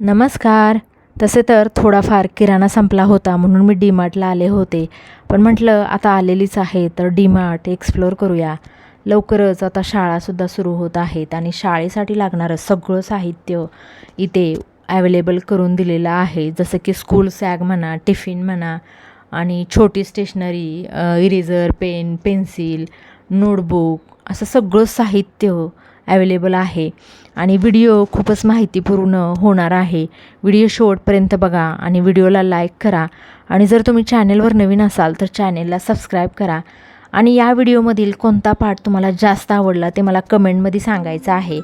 नमस्कार. तसे तर थोडाफार किराणा संपला होता म्हणून मी डीमार्टला आले होते. पण म्हटलं आता आलेलीच आहे तर डीमार्ट एक्सप्लोअर करूया. लवकरच आता शाळासुद्धा सुरू होत आहेत आणि शाळेसाठी लागणारं सगळं साहित्य इथे ॲवेलेबल करून दिलेलं आहे. जसं की स्कूल सॅग म्हणा, टिफिन म्हणा आणि छोटी stationery, eraser, pen, pencil, notebook असं सगळं साहित्य ॲवेलेबल आहे. आणि व्हिडिओ खूपच माहितीपूर्ण होणार आहे. व्हिडिओ शेवटपर्यंत बघा आणि व्हिडिओला लाईक करा. आणि जर तुम्ही चॅनेलवर नवीन असाल तर चॅनेलला सबस्क्राईब करा. आणि या व्हिडिओमधील कोणता पार्ट तुम्हाला जास्त आवडला ते मला कमेंटमध्ये सांगायचं आहे.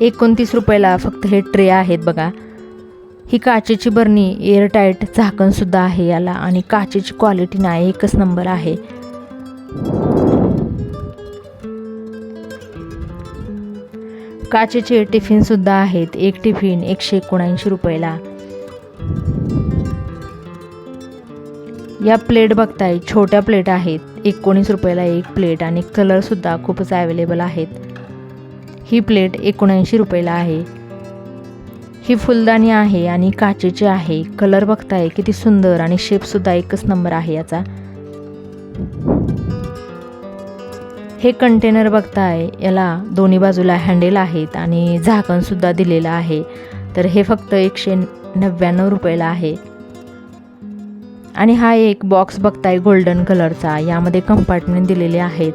₹29 फक्त हे ट्रे आहेत बघा. ही काचेची बरणी, एअरटाईट झाकणसुद्धा आहे याला आणि काचेची क्वालिटी नाही एकच नंबर आहे. काचेचे टिफिनसुद्धा आहेत. एक टिफिन ₹179. या प्लेट बघताय, छोट्या प्लेट आहेत. ₹19 एक प्लेट आणि कलरसुद्धा खूपच ॲवेलेबल आहेत. ही प्लेट ₹79 आहे. ही फुलदाणी आहे आणि काचेची आहे. कलर बघताय किती सुंदर आणि शेपसुद्धा एकच नंबर आहे याचा. हे कंटेनर बघताय, याला दोन्ही बाजूला हँडल आहेत आणि झाकणसुद्धा दिलेलं आहे. तर हे फक्त ₹199 आहे. आणि हा एक बॉक्स बघताय गोल्डन कलरचा, यामध्ये कंपार्टमेंट दिलेले आहेत.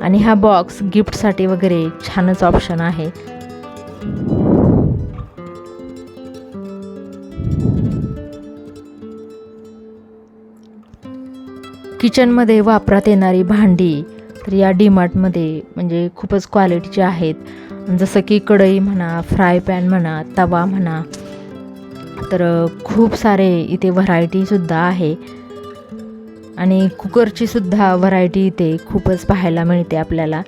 आणि हा बॉक्स गिफ्टसाठी वगैरे छानच ऑप्शन आहे. किचनमध्ये वापरात येणारी भांडी तर या डीमार्टमध्ये म्हणजे खूपच क्वालिटीची आहेत. जसं की कढई म्हणा, फ्राय पॅन म्हणा, तवा म्हणा, तर खूप सारे इथे व्हरायटीसुद्धा आहे. आणि कुकरची सुद्धा व्हरायटी इथे खूपच पाहायला मिळते आपल्याला.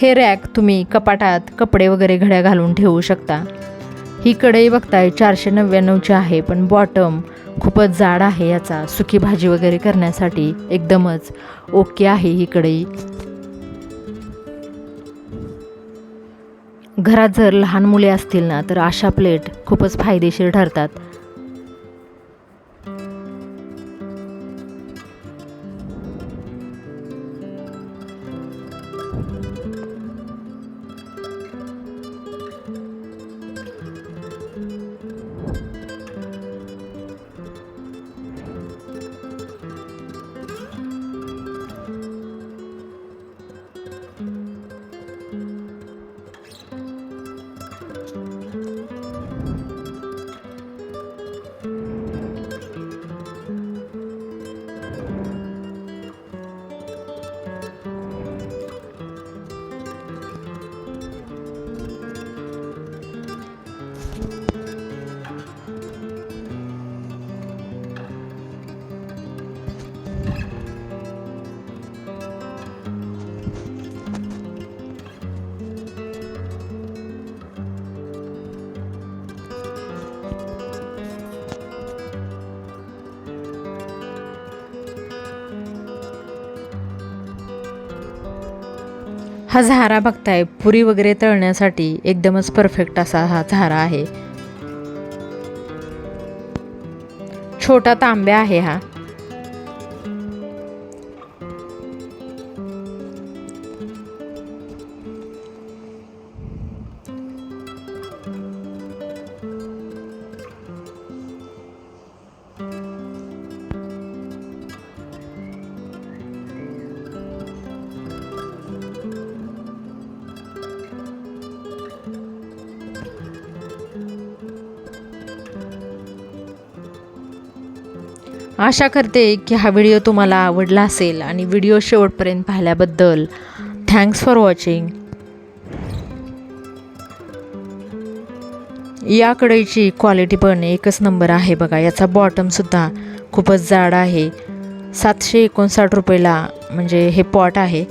हे रॅक तुम्ही कपाटात कपडे वगैरे घड्या घालून ठेवू शकता. ही कढई बघताय 499ची आहे, पण बॉटम खूपच जाड आहे याचा. सुकी भाजी वगैरे करण्यासाठी एकदमच ओके आहे ही कढई. घरात जर लहान मुले असतील ना तर अशा प्लेट खूपच फायदेशीर ठरतात. हा झारा बघताय, पुरी वगैरे तळण्यासाठी एकदमच परफेक्ट असा हा झारा आहे. छोटा तांब्या आहे हा. आशा करते की हा व्हिडिओ तुम्हाला आवडला असेल आणि व्हिडिओ शेवटपर्यंत पाहिल्याबद्दल थँक्स फॉर वॉचिंग. या कढईची क्वालिटी पण एकच नंबर आहे बघा. याचा बॉटमसुद्धा खूपच जाड आहे. 759 रुपयाला म्हणजे हे पॉट आहे.